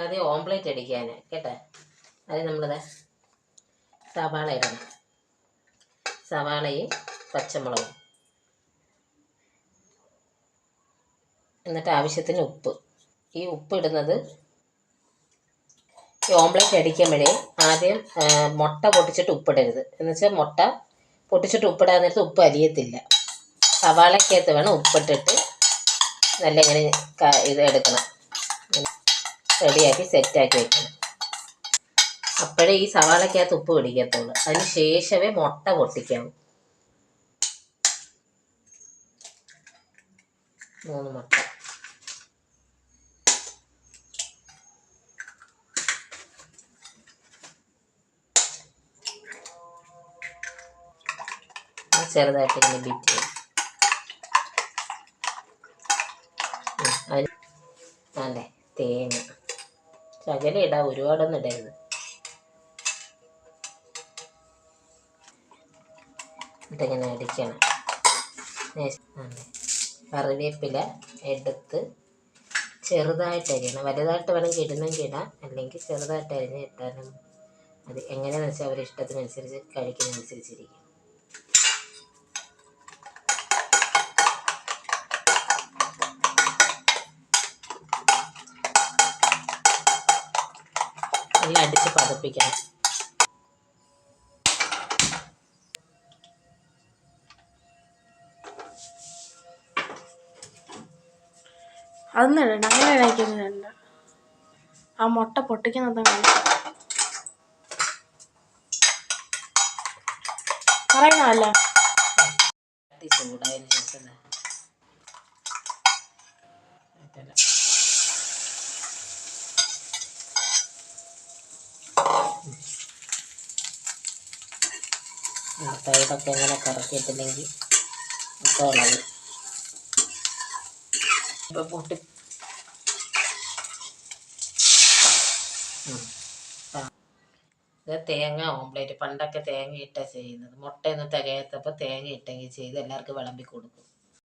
ആദ്യം ഓംപ്ലേറ്റ് അടിക്കാൻ കേട്ടോ. അത് നമ്മളിത് സവാള ഇടണം. സവാളയും പച്ചമുളകും, എന്നിട്ട് ആവശ്യത്തിന് ഉപ്പ്. ഈ ഉപ്പ് ഇടുന്നത് ഈ ഓംപ്ലേറ്റ് അടിക്കുമ്പോഴേ ആദ്യം മുട്ട പൊട്ടിച്ചിട്ട് ഉപ്പിടരുത്. എന്നുവെച്ചാൽ മുട്ട പൊട്ടിച്ചിട്ട് ഉപ്പിടാൻ നേരത്ത് ഉപ്പ് അലിയത്തില്ല. സവാളക്കകത്ത് വേണം ഉപ്പിട്ടിട്ട് നല്ല ഇങ്ങനെ ഇത് എടുക്കണം, റെഡിയാക്കി സെറ്റാക്കി വെക്കണം. അപ്പോഴേ ഈ സവാളക്കകത്ത് ഉപ്പ് പിടിക്കത്തുള്ളൂ. അതിന് ശേഷമേ മുട്ട പൊട്ടിക്കാവൂ. 3 മുട്ട. ചെറുതായിട്ട് ഇങ്ങനെ ബീറ്റ് ചെയ്യും. അതെ, തേങ്ങ ശകലം ഇടാം, ഒരുപാടൊന്നും ഇടരുത്. എന്നിട്ടിങ്ങനെ അടിക്കണം. കറിവേപ്പില എടുത്ത് ചെറുതായിട്ട് അരിയണം. വലുതായിട്ട് വേണമെങ്കിൽ ഇടുന്നെങ്കിൽ ഇടാം, അല്ലെങ്കിൽ ചെറുതായിട്ട് അരിഞ്ഞ് ഇട്ടാലും അത് എങ്ങനെയാണെന്ന് വെച്ചാൽ അവരുടെ ഇഷ്ടത്തിനനുസരിച്ച് കഴിക്കുന്നതനുസരിച്ചിരിക്കും. എല്ലാം അടിച്ച് പതപ്പിക്കണം. അതൊന്നും ഇടണ്ട, അങ്ങനെ കഴിക്കുന്നുണ്ട്. ആ മുട്ട പൊട്ടിക്കുന്നത് പറയണല്ല. ചൂടായതിനു ശേഷം സൈഡൊക്കെ ഇങ്ങനെ കറക്കിയിട്ടില്ലെങ്കിൽ ഒക്കെ ഉള്ളത് ഇപ്പോൾ പൊട്ടി. ഇത് തേങ്ങ ഓംപ്ലേറ്റ്. പണ്ടൊക്കെ തേങ്ങ ഇട്ടാണ് ചെയ്യുന്നത്. മുട്ടയൊന്നും തികയാത്തപ്പോൾ തേങ്ങ ഇട്ടെങ്കിൽ ചെയ്ത് എല്ലാവർക്കും വിളമ്പി കൊടുക്കും.